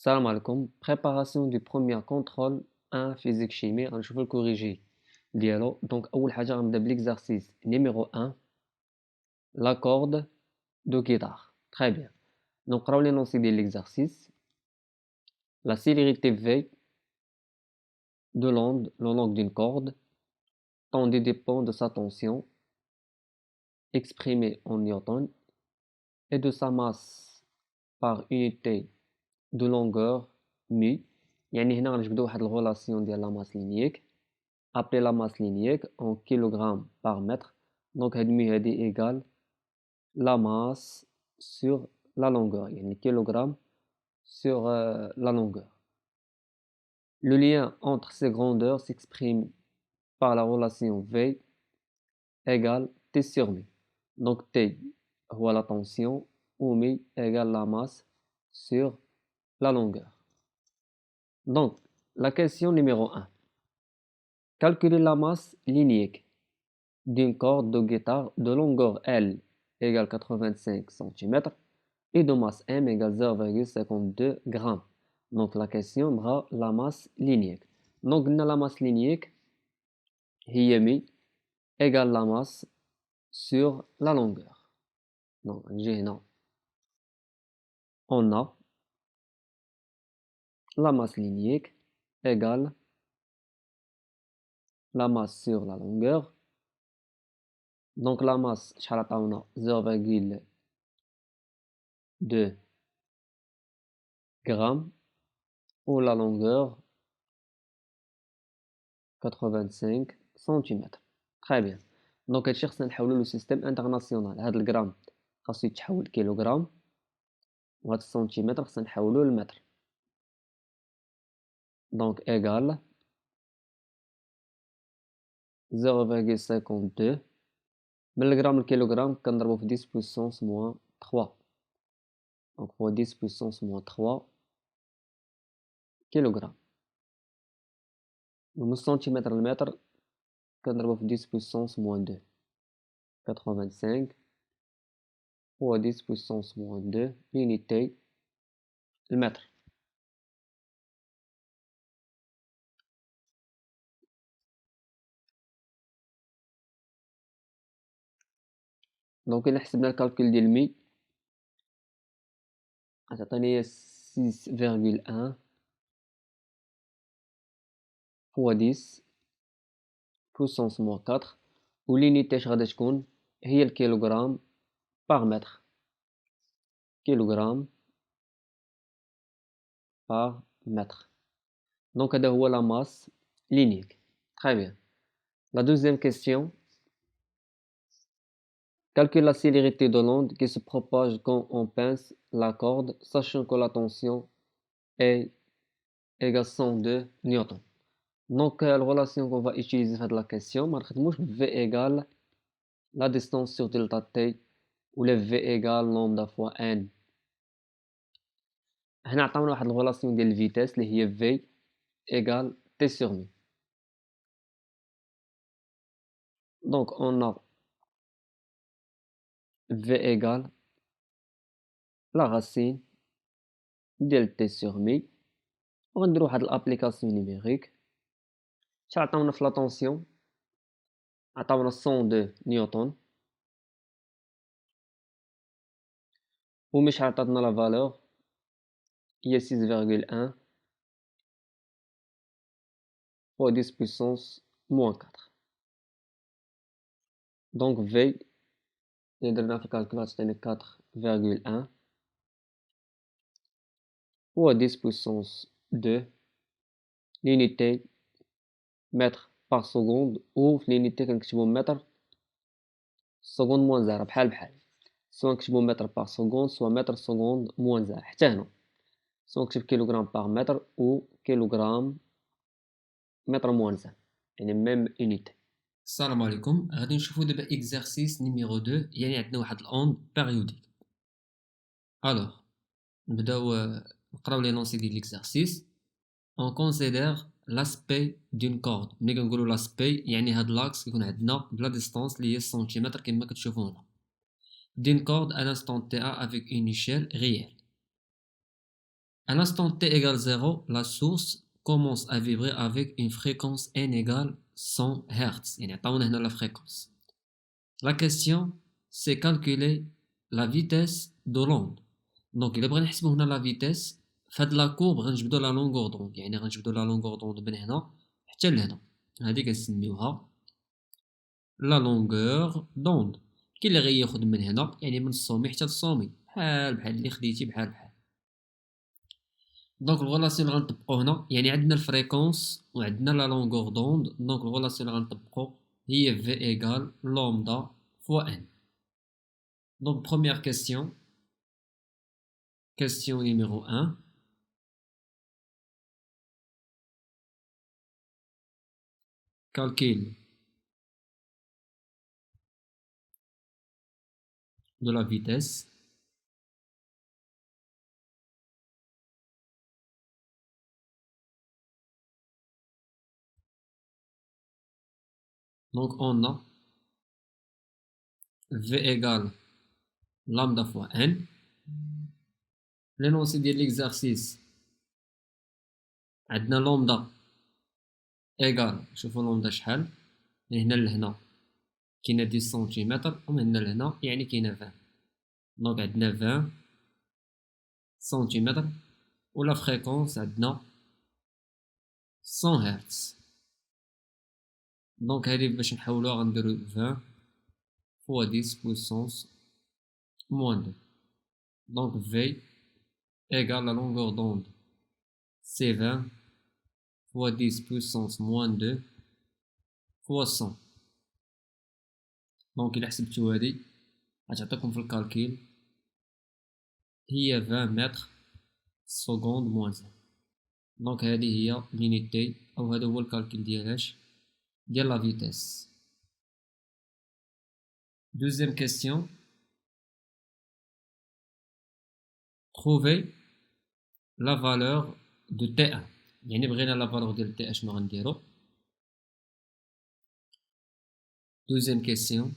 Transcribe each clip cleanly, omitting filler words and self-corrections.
Salam alaikum. Préparation du premier contrôle 1 physique-chimie. Je vais le corriger. Donc, l'exercice numéro 1, la corde de guitare. Très bien. Donc, on va l'énoncer de l'exercice. La célérité V de l'onde, le long d'une corde, tendue dépend de sa tension, exprimée en newton, et de sa masse par unité de longueur mu. يعني هنا غنجبدو واحد الريلاسيون ديال لا ماس لينييك. Appelez la masse linéaire en kilogrammes par mètre. Donc, mu égale la masse sur la longueur. Il y a des kilogrammes sur la longueur. Le lien entre ces grandeurs s'exprime par la relation V égale T sur mu. Donc, T voit la tension, ou mu égale la masse sur la longueur. Donc, la question numéro 1. Calculer la masse linéaire d'une corde de guitare de longueur L égale 85 cm et de masse M égale 0,52 g. Donc la question sera la masse linéaire. Donc la masse linéaire هي mi égale la masse sur la longueur. Donc on a la masse linéaire égale la masse sur la longueur. Donc la masse شحال عطاونا 0,2 grammes ou la longueur 85 cm. Très bien. Donc هادشي خصنا نحولو لو سيستيم انترناسيونال. هاد الغرام خاصو يتحول كيلوغرام وهاد السنتيمتر خصنا نحولو للمتر. دونك ايغال 0,52 من الغرام للكيلوغرام كنضربو في 10 بويسونس موان 3. دونك فوا 10 بويسونس موان 3 كيلوغرام. ومن السنتيمتر للمتر كنضربو في 10 بويسونس موان 2 85 fois 10 puissance moins 2 l'unité le mètre. Donc il حسبنا الكالكول ديال مي غتعطيني 6,1 fois 10 puissance moins 4 والunité اش غادا تكون هي الكيلوغرام par mètre. Kilogramme par mètre. Donc هذا هو la masse linéaire. Très bien. La deuxième question. Calcule la célérité de l'onde qui se propage quand on pince la corde, sachant que la tension est égale 102 newtons. Donc la relation qu'on va utiliser dans la question, V égale la distance sur delta T ou le V égale lambda fois N. هنا عطاونا واحد الريلاسيون ديال الفيتاس اللي هي V égale T sur mu. Donc on a V égale la racine de T sur mu. On va faire l'application numérique. شحال عطاونا في لا طونسيون عطاونا 102 نيوتن ومش عطاتنا لا فالور هي 6,1 fois 10 puissance moins 4. Donc V اللي درنا في الكالكولات عطاني 4,1 fois 10 puissance 2 l'unité mètre par seconde ou في l'unité كنكتبو متر seconde moins 0 بحال سواء نكتبو متر par seconde سواء متر seconde moins 0 حتى هنا سواء نكتب كيلوغرام par متر ou كيلوغرام متر moins 0 يعني même unité. السلام عليكم. غادي نشوفوا دابا اكزرسيس نيميرو 2 يعني عندنا واحد الاوند بيريوديك. الوغ نبداو نقراو لي نونسي ديال ليكزرسيس. اون كونسيدير لاسبي دون كورد. ملي كنقولوا لاسبي يعني هاد لاكس كيكون عندنا بلا ديستانس اللي هي السنتيمتر كما كتشوفوا هنا. دون كورد ان انستون تي ا افيك اون ايشيل ريال. À l'instant t égale 0, la source commence à vibrer avec une fréquence n égale 100 Hz. يعني عطاونا هنا la fréquence. La question, c'est calculer la vitesse de l'onde. Donc, il بغينا نحسبوا هنا la vitesse. فهاد لا كورب غنجبدو la longueur d'onde. يعني غنجبدو la longueur d'onde من هنا حتى لهنا. هادي كنسميوها la longueur d'onde. كاين اللي غياخد من هنا يعني من الصومي حتى للصومي بحال اللي خديتي بحال. دونك الغولاسيون اللي غنطبقو هنا يعني عندنا الفريكونس وعندنا لا لونغور دوند. دونك الغولاسيون اللي غنطبقو هي في ايغال لومدا فوا ان. دونك بروميير كيسيون numéro 1. Calcul de la vitesse. Donc on a V égale lambda fois n. L'énoncé de l'exercice عندنا lambda égale شوفوا lambda شحال من هنا لهنا كاينه 10 سنتيمتر ومن هنا لهنا يعني كاينه 20. دونك عندنا 20 سنتيمتر ولا فريكونس عندنا 100 هرتز. دونك هادي باش نحولوها غنديرو 20 fois 10 puissance moins 2. Donc V égale la longueur d'onde c'est 20 fois 10 puissance moins 2 fois 100. دونك إلا حسبتو هادي غتعطيكم في الكالكيل هي 20 متر سكوند موان 1. دونك هادي هي لونيتي أو هذا هو الكالكيل ديال لا فيتيس. Deuxième question. Trouver la valeur de T1. يعني بغينا la valeur ديال T1 شنو غنديرو. Deuxième question.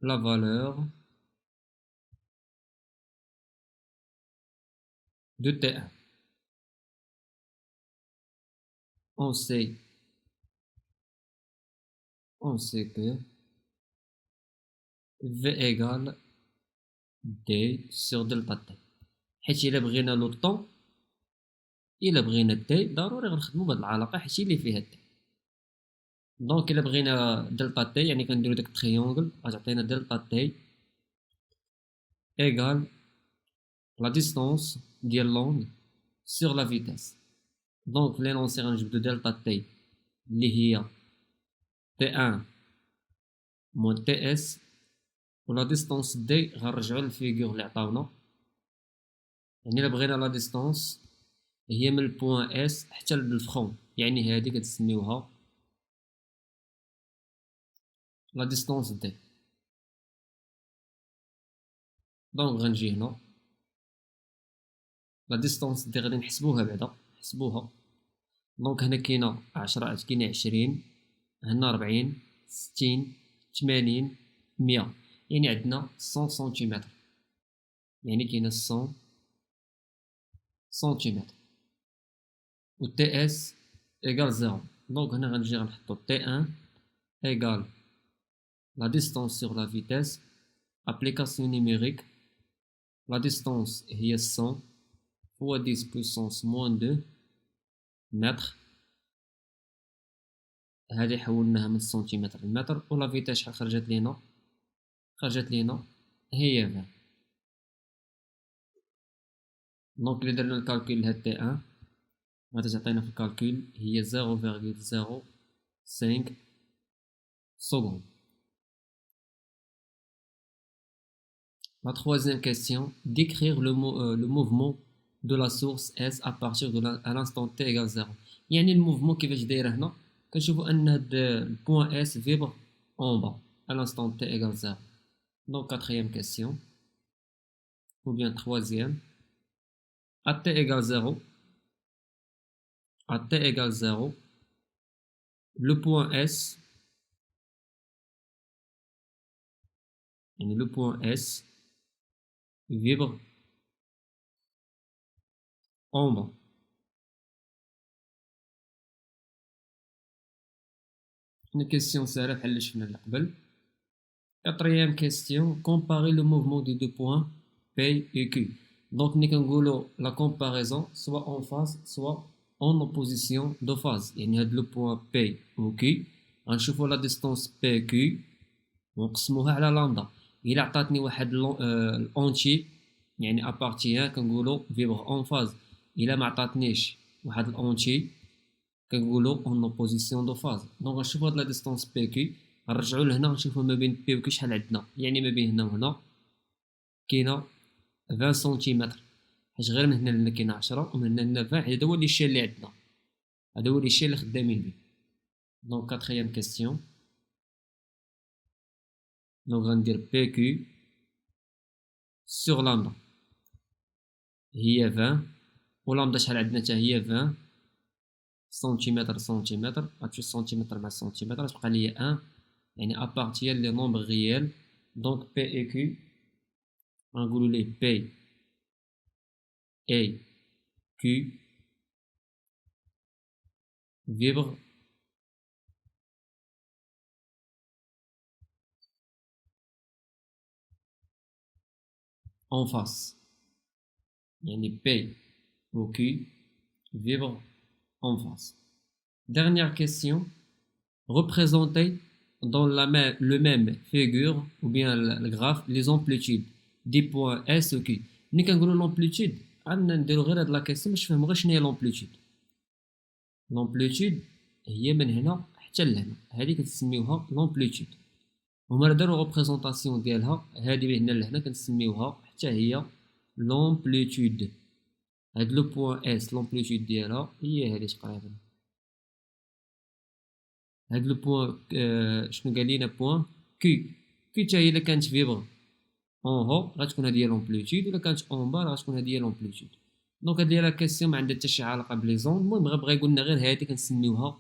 La valeur de T1. On sait que V égale D sur delta T. حيت إلا بغينا لو طون إلا بغينا تي ضروري غنخدمو بهاد العلاقة حيت هي اللي فيها تي. دونك إلا بغينا دلتا تي يعني كنديرو داك التريونغل غتعطينا دلتا تي إيغال لا ديستونس ديال لوند سور لا فيتاس. دونك في لينونسي غنجبدو دلتا تي اللي هي تي ان موان تي اس ولا ديستونس دي غنرجعو للفيغور اللي عطاونا. يعني إلا بغينا لا ديستونس هي من البوان اس حتى للفرون يعني هادي كتسميوها لا ديستونس دي. دونك غنجي هنا لا ديستونس دي غادي نحسبوها بعدا نحسبوها. دونك هنا كاينه 10 كاينه 20 هنا 40 60 80 100 يعني عندنا 100 سنتيمتر يعني كاينه 100 سنتيمتر و تي اس ايغال 0. دونك هنا غنجي غنحطو تي 1 ايغال لا ديستونس سور لا فيتيس ابليكاسيون نيميريك. لا ديستونس هي 100 fois 10 puissance moins 2 متر. هذه حولناها من السنتيمتر للمتر ولا فيتاس شحال خرجت لينا هي 20. دونك إلا درنا الكالكول لهاد تي ان غادي تعطينا في الكالكول هي 0,05 secondes. La troisième question, décrire le mouvement de la source S à partir de à l'instant t égale 0. يعني الموفمون كيفاش دايره هنا كنشوفوا ان هاد البوان S vibre en bas à l'instant t égale 0. Donc quatrième question ou bien troisième, à t égale 0 le point S vibre en bas. Une question سهلة بحال اللي شفنا اللي قبل. Quatrième question, comparer le mouvement des deux points P et Q. Donc nous avons la comparaison soit en phase soit en opposition de phase. يعني هاد le point P و Q غنشوفوا la distance PQ ونقسموها على لامدا. إلا عطاتني واحد الأونتي يعني أبارتي 1 كنقولوا فيبر اون فاز. إلا ما عطاتنيش واحد الأونتي كنقولوا اون اوبوزيسيون دو فاز. دونك غنشوفوا هاد لا ديستونس بي كي غنرجعوا لهنا غنشوفوا ما بين بي و كي شحال عندنا. يعني ما بين هنا وهنا كاينه 20 سنتيمتر، حيت غير من هنا لهنا كاينه 10 ومن هنا لهنا 20. هذا هو لي شي اللي عندنا، هذا هو لي شي اللي خدامين به. دونك كاتريام كيستيون، دونك غندير بي كي سور لامدا هي 20 و لامدا شحال عندنا حتى هي 20 سنتيمتر سنتيمتر. غتمشي سنتيمتر مع سنتيمتر تبقى لي 1 يعني ابارتيال لي نومبر ريال. دونك بي اي كيو غنقولوا ليه بي اي كيو فيبر en face. يعني P ou Q vibre en face. Dernière question. Représenter dans le même figure ou bien le graphe les amplitudes des points S ou Q. ملي كنقولوا l'amplitude عندنا نديرو غير هاد لا كيسيون باش نفهمو غير شنو هي l'amplitude. l'amplitude هي من هنا حتى لهنا، هادي كنسميوها l'amplitude. هما دارو ريبريزونطاسيون ديالها، هادي من هنا لهنا كنسميوها حتى هي لومبليتود. هاد لو بوين اس لومبليتود ديالها هي هادي تقريبا. هاد لو بوين شنو قال لينا بوين كي حتى هي الا كانت فيبر اون هو غتكون هادي هي لومبليتود، الا كانت اون با غتكون هادي هي لومبليتود. دونك هادي لا كيسيون ما عندها حتى شي علاقه بلي زون. المهم بغا يقول لنا غير هادي كنسميوها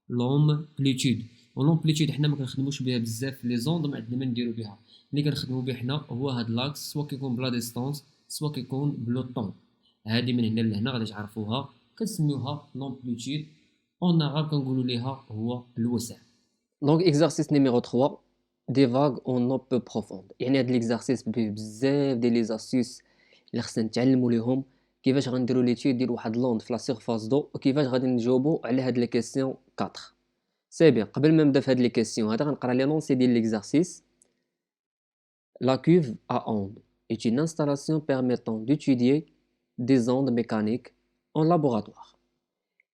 لومبليتود. ولومبليتود حنا ما كنخدموش بها بزاف في لي زوند، ما عندنا ما نديرو بها. اللي كنخدمو به حنا هو هاد لاكس، سوا كيكون بلا ديستونس سوا كيكون بلو طون. هادي من هنا لهنا غادي تعرفوها كنسميوها لومبليتود. اون عرب كنقولوا ليها هو الوسع. دونك اكزرسيس نيميرو 3 دي فاغ اون او بو بروفوند. يعني هاد ليكزرسيس فيه بزاف ديال لي زاستيس اللي خصنا نتعلموا ليهم كيفاش غنديروا ليتيود ديال واحد لوند في لا سيرفاس دو وكيفاش غادي نجاوبوا على هاد لي كيسيون 4. سي بيان. قبل ما نبدا في هاد لي كيسيون هذا غنقرا لي لونسي ديال ليكزرسيس. La cuve à ondes est une installation permettant d'étudier des ondes mécaniques en laboratoire.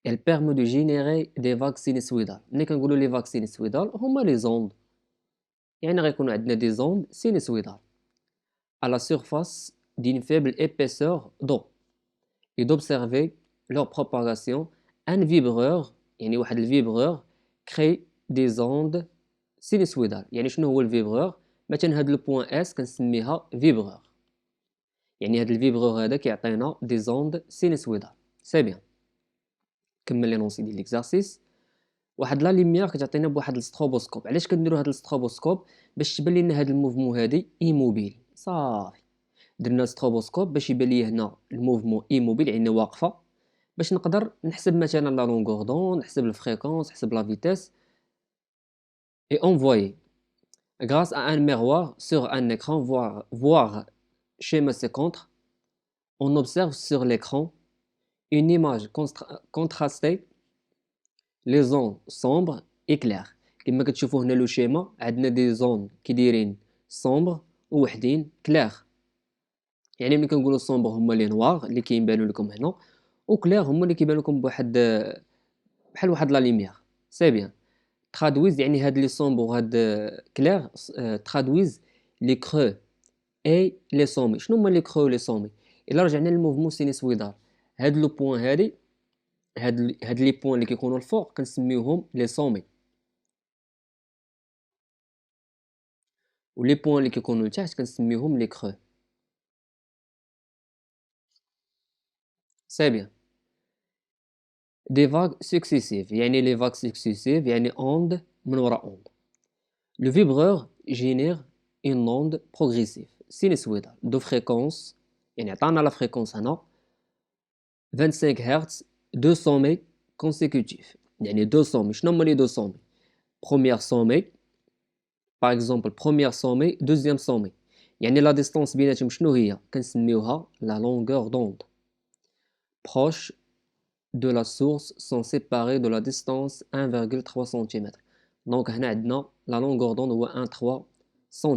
Elle permet de générer des vagues sinusoïdales. ملي كنقولوا لي vagues sinusoïdales هما لي زوند، يعني غيكونوا عندنا دي زوند sinusoïdales à la surface d'une faible épaisseur d'eau et d'observer leur propagation. Un vibreur يعني واحد الفيبرور crée des ondes sinusoïdales. يعني شنو هو الفيبرور؟ مثلا هاد لو بوين اس كنسميها فيبرور، يعني هاد الفيبرور هذا كيعطينا دي زوند سينوسويدال. سي بيان. كمل لي نونسي ديال ليكزارسيس. واحد لا ليميير كتعطينا بواحد الستروبوسكوب. علاش كنديروا هاد الستروبوسكوب؟ باش تبان لنا هاد الموفمون هادي ايموبيل. صافي درنا ستروبوسكوب باش يبان لي هنا الموفمون ايموبيل يعني واقفه، باش نقدر نحسب مثلا لا لونغور دون، نحسب الفريكونس، نحسب لا فيتيس et envoyer grâce à un miroir sur un écran, voir schéma ci-contre. On observe sur l'écran une image contrastée, les zones sombres et claires. كما كتشوفوا هنا لو شيما عندنا دي زون كيدايرين صومبر ووحدين كلير. يعني ملي كنقولوا صومبر هما لي نوار اللي كيبانوا لكم هنا، وكلير هما اللي كيبانوا لكم بواحد بحال واحد لا ليميير. سي بيان. ترادويز يعني هاد لي صومبر وهاد كلير ترادويز لي كرو اي لي سومي. شنو هما لي كرو لي سومي؟ الا رجعنا للموفمون سينوسويدال هاد لو بوين هادي هاد لي بوين اللي كيكونوا الفوق كنسميوهم لي سومي، ولي بوين اللي كيكونوا لتحت كنسميوهم لي كرو. سي بيان. دي فاغ سكسيسيف يعني لي فاغ سكسيسيف يعني اوند من وراء اوند. لو فيبرور جينير اون اوند بروغريسيف. سينوسويدال دو فريكونس، يعني عطانا لا فريكونس هنا 25 هرتز دو سومي كونسيكوتيف. يعني دو سومي، شنو هما لي دو سومي؟ بروميير سومي باغ اكزومبل، بروميير سومي دوزيام سومي، يعني لا ديستونس بيناتهم شنو هي؟ كنسميوها لا لونغور دوند. proche de la source sont séparés de la distance 1,3 cm. دونك هنا عندنا لا لونغور دوند هو 1,3 سم.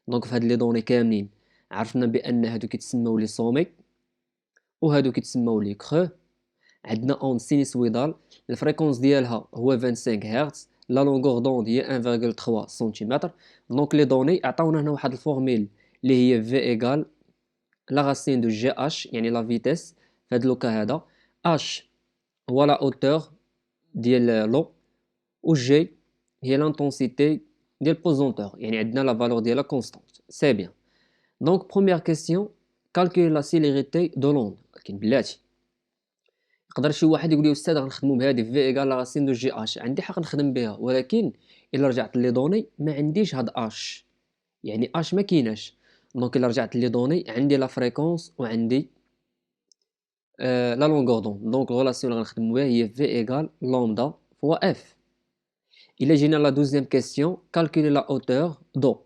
دونك في هاد لي دوني كاملين عرفنا بان هادو كيتسموا لي سومي وهادو كيتسموا لي كرو. عندنا اون سينوسويدال الفريكونس ديالها هو 25 هرتز، لا لونغور دوند هي 1,3 سنتيمتر. دونك لي دوني عطاونا هنا واحد الفورميل اللي هي في ايغال لا راسين دو جي اش، يعني لا فيتيس في هاد لوكا هذا. اش هو لا اوتور ديال لو، و جي هي لانتونسيتي ديال بوزونتور، يعني عندنا لا فالور ديالها كونستانت. سي بيان. دونك بروميير كيسيون، كالكولي لا سيليريتي دو لوند. ولكن بلاتي يقدر شي واحد يقول لي استاذ غنخدموا بهذه في ايغال لا راسين دو جي اش، عندي حق نخدم بها، ولكن الا رجعت لي دوني ما عنديش هاد اش، يعني اش ما كايناش. دونك الا رجعت لي دوني عندي لا فريكونس وعندي لا لونغور دوند. دونك الغولاسيون اللي غنخدموا بها هي في ايغال لامدا فوا اف. الا جينا لا دوزيام كيسيون، كالكولي لا اوتور دو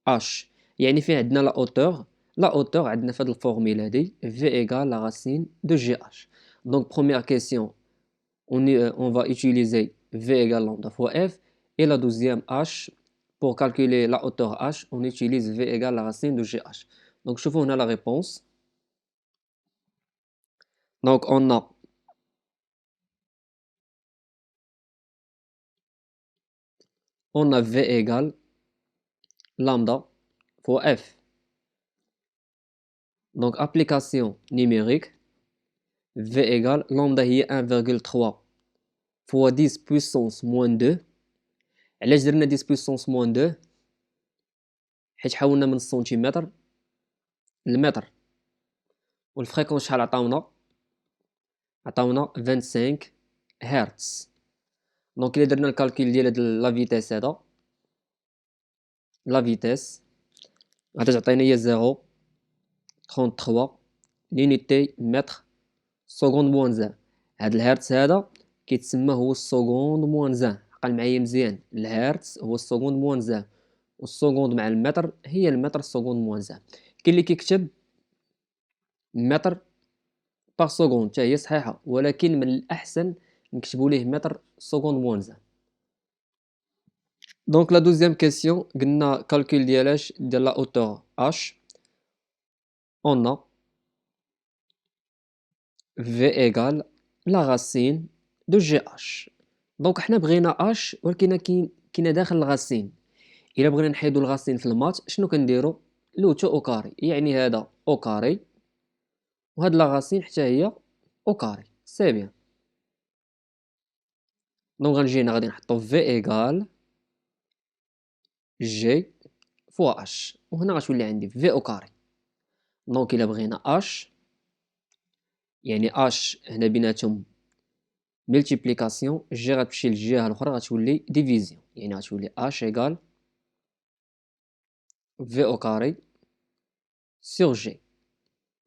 اش، يعني فين عندنا لا اوتور؟ لا اوتور عندنا في هاد الفورميل هادي في ايغال لا راسين دو جي اش. دونك بروميير كيسيون on va utiliser V égale lambda fois F, et la deuxième H, pour calculer la hauteur H, on utilise V égale la racine de GH. Donc, je vous on a la réponse. Donc, on a V égale lambda fois F. Donc, application numérique, V égale lambda هي 1,3 fois 10 puissance moins 2. علاش درنا 10 puissance moins 2؟ حيت حولنا من السنتيمتر للمتر. والفريكونس شحال عطاونا 25 هرتز. دونك الا درنا الكالكول ديال هاد لا فيتيس هذا، لا فيتيس غادي تعطينا هي 0.33 لونيتي متر سكوند موان 1. هاد الهرتز هذا كيتسمى هو السكوند موان 1. عقل معايا مزيان، الهرتز هو السكوند موان 1، والسكوند مع المتر هي المتر سكوند موان 1. كاين اللي كيكتب متر باغ سكوند حتى هي صحيحه، ولكن من الاحسن نكتبوا ليه متر سكوند موان 1. دونك لا دوزيام كيسيون قلنا كالكول ديالاش ديال لا اوتور اش، اون ا في ايغال لا راسين دو جي اش. دونك حنا بغينا اش ولكن كاينه داخل الغاسين. الا بغينا نحيدو الغاسين في المات شنو كنديرو؟ لوتو او كاري، يعني هذا او كاري وهاد لا غاسين حتى هي او كاري. سي بيان. دونك غنجي هنا غادي نحطو في ايغال جي فوا اش، وهنا غتولي عندي في او كاري. دونك الا بغينا اش، يعني اش هنا بيناتهم ملتيبليكاسيون، جي غتمشي للجهه الاخرى غتولي ديفيزيون، يعني غتولي اش ايغال في او كاري سور جي.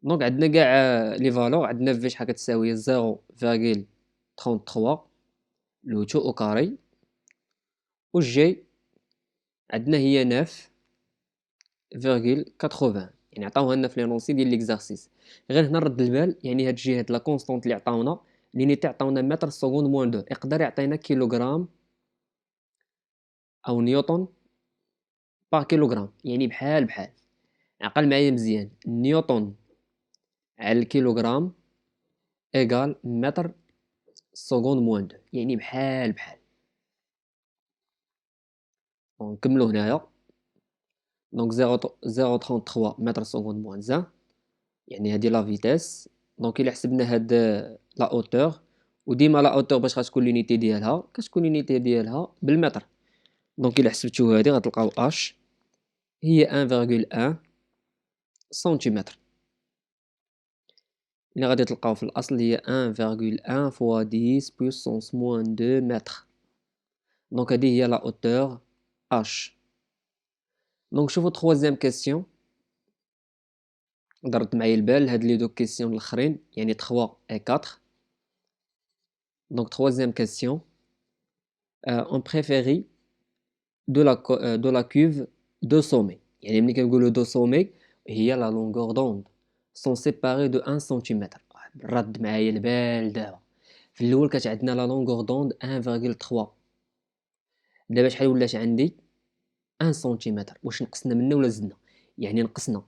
دونك عندنا كاع لي فالور. عندنا في شحال كتساوي 0.33 لو تو او كاري، و جي عندنا هي 9.80. يعني عطاوها لنا في لي نونسي ديال ليكزارسيس. غير هنا نرد البال، يعني هاد الجهه لا كونستونط اللي عطاونا لينيتي عطاونا متر سكوند موان 2، يقدر يعطينا كيلوغرام او نيوتن بار كيلوغرام، يعني بحال بحال. عقل معايا مزيان، نيوتن على الكيلوغرام ايغال متر سكوند موان 2، يعني بحال بحال. نكملو هنايا. دونك 0.33 متر سكوند موان 1، يعني هادي لا فيتيس. دونك الا حسبنا هاد لا اوتور، وديما لا اوتور باش غتكون لونيتي ديالها كتكون لونيتي ديالها بالمتر. دونك الا حسبتو هادي غتلقاو اش هي 1.1 سنتيمتر، اللي غادي تلقاو في الاصل هي 1.1 فوا 10 بويسونس موان 2 متر. دونك هادي هي لا اوتور اش. دونك شوفو 3 كيسيون. ضربت معايا البال هاد لي دو كيسيون الاخرين يعني 3 et 4. Donc troisième question, on préférait de la cuve de sommet. يعني ملي كنقولوا دو sommet هي la longueur d'onde sont séparées de 1 cm. رد معايا البال دابا في الاول كانت عندنا لا longueur d'onde 1,3. دابا شحال ولات عندي 1 سنتيمتر. واش نقصنا منه ولا زدنا؟ يعني نقصنا.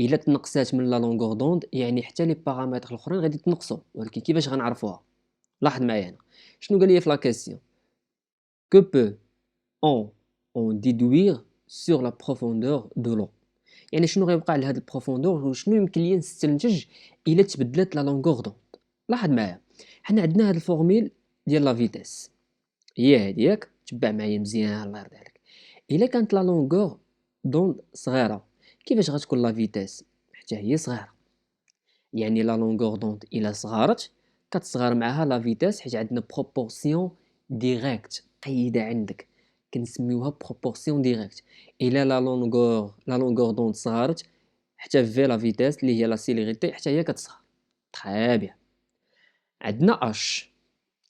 الا تنقصات من لا longueur d'onde يعني حتى لي بارامتر الاخرين غادي تنقصوا، ولكن كيفاش غنعرفوها؟ لاحظ معايا هنا شنو قال لي في لا كيسيون. que peut on déduire sur la profondeur de l'eau. يعني شنو غيوقع لهاد البروفوندور وشنو يمكن ليا نستنتج الا تبدلت لا لونغور دوند. لاحظ معايا حنا عندنا هاد الفورميل ديال لا فيتيس هي هادي ياك، تبع معايا مزيان الله يرضي عليك. الا كانت لا لونغور دوند صغيره كيفاش غتكون لا فيتيس حتى هي صغيره؟ يعني لا لونغور دوند الا صغارت كتصغر معاها لا فيتيس حيت عندنا بروبورسيون ديريكت قيده عندك كنسميوها بروبورسيون ديريكت. الا لا لونغور دوند صغارت حتى في لا فيتيس اللي هي لا سيليريتي حتى هي كتصغر. طري بيان. عندنا اش.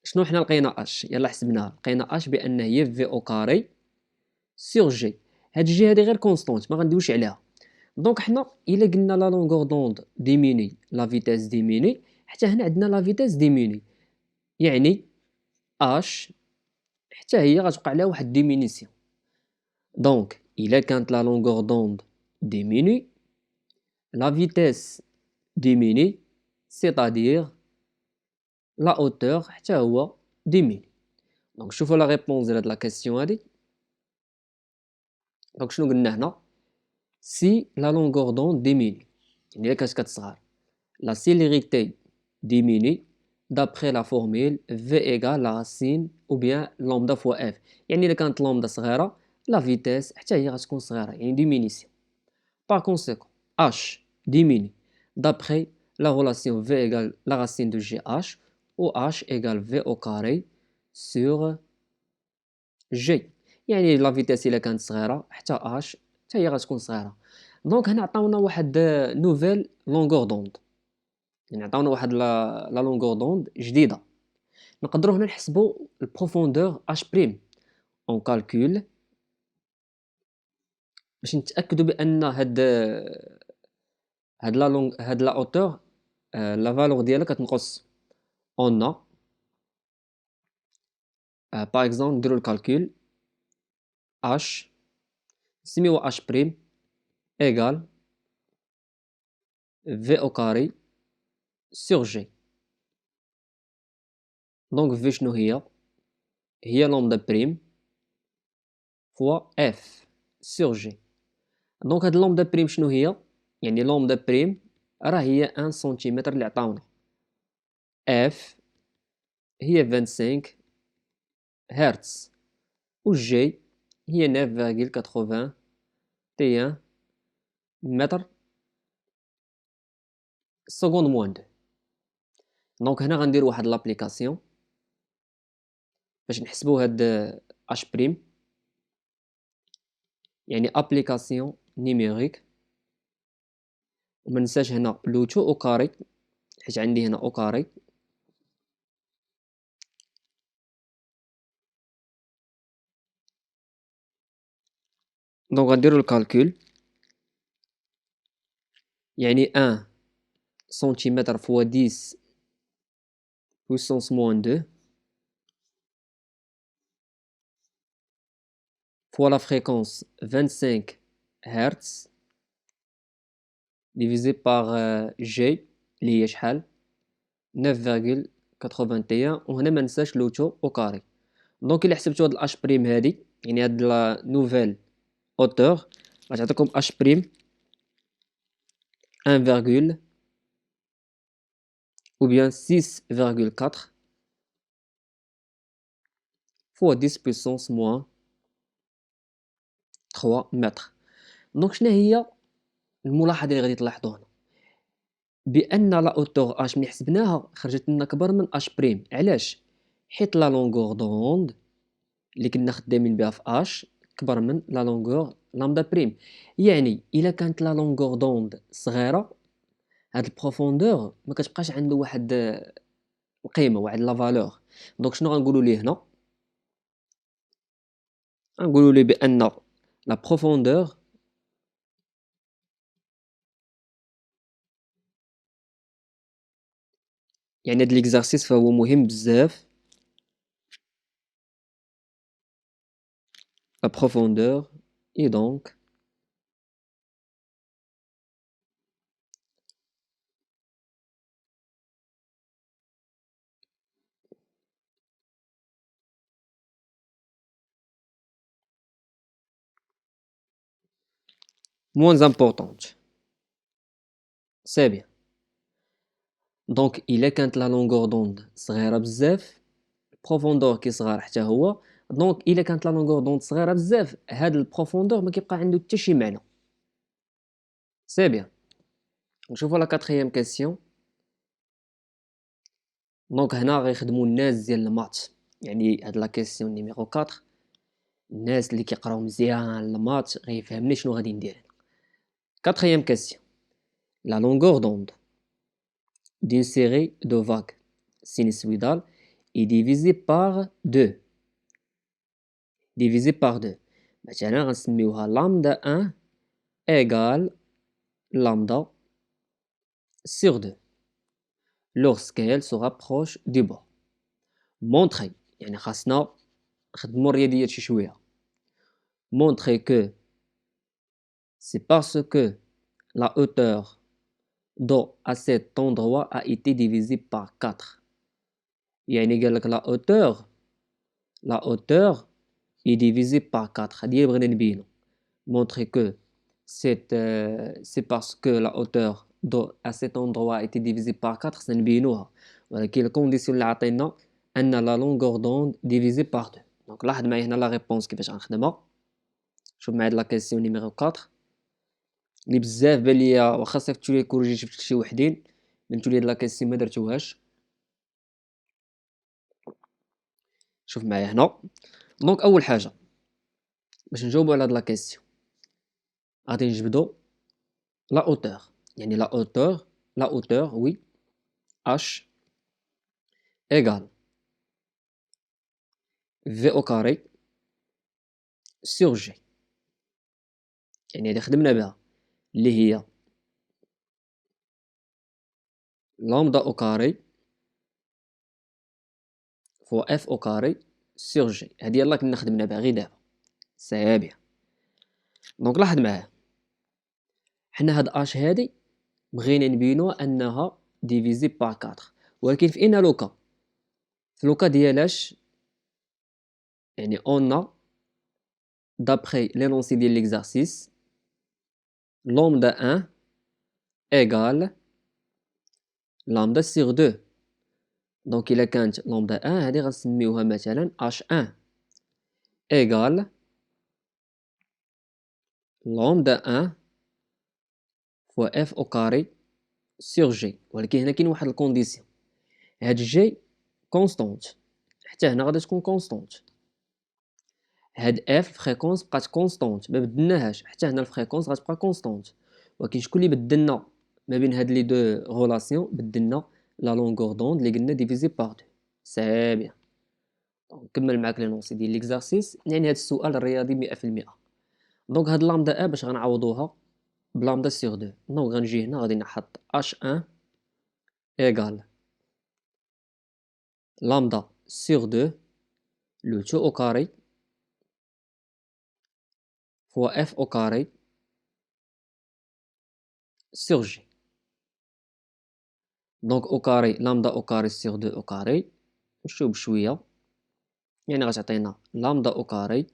شنو حنا لقينا اش؟ يلا حسبناها. لقينا اش بان هي في او كاري سور جي. هاد جي هادي غير كونستونت ما غندويش عليها. دونك حنا الا قلنا لا لونغور دوند ديميني لا فيتيس ديميني حتى هنا عندنا لا فيتيس ديميني، يعني اش حتى هي غتوقع لها واحد ديمينيسيون. دونك الا كانت لا لونغور دوند ديميني لا فيتيس ديميني سيتادير لا اوتور حتى هو ديميني. دونك شوفوا لا ريبونس ديال هاد لا كيسيون هادي. دونك شنو قلنا هنا؟ si la longueur d'onde diminue يعني كانت كتصغر la célérité diminue d'après la formule V égale la racine ou bien lambda fois F. يعني إلا كانت لامدا صغيرة la vitesse حتى هي غتكون صغيرة يعني diminution. Par conséquent H diminue d'après la relation V égale la racine de GH où H égale V au carré sur G. يعني la vitesse إلا كانت صغيرة حتى H حتى هي غتكون صغيرة. دونك هنا عطاونا واحد نوفيل لونغور دوند، يعني عطاونا واحد لا لونغور دوند جديده. نقدروا هنا نحسبوا البروفوندور اش بريم اون كالكول باش نتاكدوا بان هاد لا اوتور لا فالور ديالها كتنقص. اون باغ اكزومبل نديروا الكالكول اش نسميوه اش بريم ايغال في او كاري سور جي. دونك في شنو هي لامدا بريم فوا اف سور جي. دونك هاد لامدا بريم شنو هي؟ يعني لامدا بريم راه هي 1 سنتيمتر اللي عطاونا، اف هي 25 هرتز و جي هي 9.81 متر سكوند موان 2. دونك هنا غندير واحد لابليكاسيون باش نحسبوا هاد اش بريم، يعني ابليكاسيون نيميريك. وما ننساش هنا لوتو او كاري حيت عندي هنا او كاري. دونك غنديروا الكالكول، يعني 1 سنتيمتر فوا 10 puissance moins 2 fois la fréquence 25 Hz divisé par G اللي هي شحال 9.81. وهنا ما ننساش لوتو او كاري. دونك الا حسبتو هاد الاش بريم هادي يعني هاد لا نوفيل اوتور غتعطيكم اش بريم 1, ou bien 6,4 fois 10 puissance moins 3 متر. دونك شنو هي الملاحظه اللي غادي تلاحظوا هنا؟ بان لا اوتور اش ملي حسبناها خرجت لنا كبر من اش بريم. علاش؟ حيت لا لونغور دوند اللي كنا خدامين بها في اش كبر من لا لونغور لامدا بريم. يعني الا كانت لا لونغور دوند صغيره هاد البروفوندور ما كتبقاش عنده واحد القيمه، واحد لا فالور. دونك شنو غنقولوا ليه هنا؟ غنقولوا ليه بان لا بروفوندور يعني هاد ليكزارسيس فهو مهم بزاف. لا بروفوندور اي دونك moins importante. سي بيان. دونك الا كانت لا لونغور دوند صغيره بزاف، البروفوندور كيصغر حتى هو. دونك الا كانت لا لونغور دوند صغيره بزاف، هاد البروفوندور ما كيبقى عنده حتى شي معنى. سي بيان. نشوفوا لا كاتريام كيسيون. دونك هنا غيخدموا الناس ديال المات، يعني هاد لا كيسيون نيميرو 4 الناس اللي كيقراو مزيان المات غيفهمني شنو غادي ندير. كاتريام كيسيون. La longueur d'onde d'une série de vagues sinusoïdales est divisée par 2. Divisée par 2. مثلا غنسميوها lambda 1 égale lambda sur 2 lorsqu'elle se rapproche du bord. Montrer يعني خاصنا نخدمو الرياضيات شي شويه. Montrer que c'est parce que la hauteur d'eau à cet endroit a été divisée par 4. يعني قال لك la hauteur est divisée par 4. هادي بغينا نبينو. Montrer que c'est parce que la hauteur d'eau à cet endroit a été divisée par 4 سنبينوها. ولكن الكونديسيون اللي عطينا ان la longueur d'onde divisée par 2. دونك لاحظ معايا هنا لا ريبونس كيفاش غنخدمها. شوف معايا لا كيسيون نيميرو 4 اللي بزاف بان ليا واخا صيفطتو لي الكوريجي شفت شي وحدين بنتو لي هاد لا كيسيون ما درتوهاش. شوف معايا هنا. دونك اول حاجه باش نجاوبو على هاد لا كيسيون غادي نجبدو لا hauteur. يعني la hauteur oui h égale v au carré sur g. يعني هادي خدمنا بها اللي هي lambda au carré fois f au carré sur g. هادي يلاه كنا خدمنا بها غير دابا سابيه. دونك لاحظ معايا حنا هاد اش هادي بغينا نبينوها انها ديفيزي بار 4 ولكن في ان لوكا في لوكا ديالاش يعني on a d'après l'énoncé ديال l'exercice lambda 1 égale lambda sur 2. دونك إلا كانت لامدا 1 هادي غنسميوها مثلا H1 égale lambda 1 fois F au carré sur G. ولكن هنا كاين واحد الكونديسيون. هاد G كونستونت حتى هنا غادي تكون كونستونت. هاد F الفريكونس بقات كونستونت ما بدلناهاش حتى هنا الفريكونس غتبقى كونستونت. ولكن شكون اللي بدلنا ما بين هاد لي دو غولاسيون؟ بدلنا لا لونغور دوند اللي قلنا ديفيزي بار 2. سي بيان. نكمل معاك لونسي ديال ليكزارسيس. يعني هاد السؤال الرياضي 100%. دونك هاد لامدا باش غنعوضوها بلامدا سيغ 2. دونك غنجي هنا غادي نحط H1 égale lambda sur 2 le tout au carré fois f au carré sur g. دونك au carré lambda au carré sur 2 au carré نمشيو بشويه يعني غتعطينا lambda au carré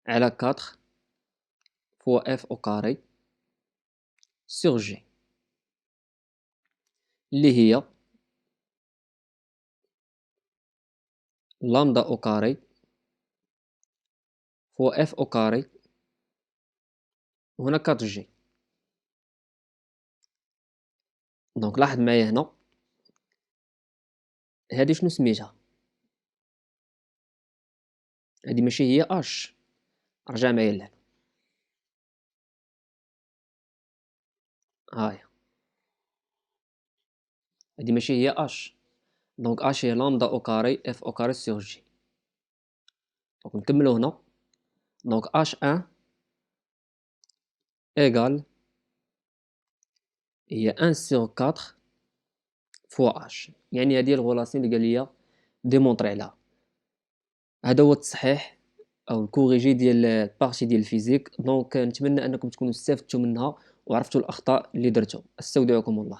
على 4 fois f au carré sur g اللي هي lambda au carré fois f au carré وهنا 4g. دونك لاحظ معايا هنا هادي شنو سميتها؟ هادي ماشي هي اش. رجع معايا لهنا هاهي هادي ماشي هي اش، دونك اش هي لامدا او كاري اف او كاري سور جي. دونك نكملو هنا، دونك اش ان ايغال هي ان سور كاتر فوا اش، يعني هادي الغولاسيون اللي قال ليا ديمونطري عليها. هذا هو التصحيح او الكوريجي ديال البارتي ديال الفيزيك. دونك نتمنى انكم تكونوا استفدتوا منها وعرفتوا الاخطاء اللي درتو. استودعكم الله.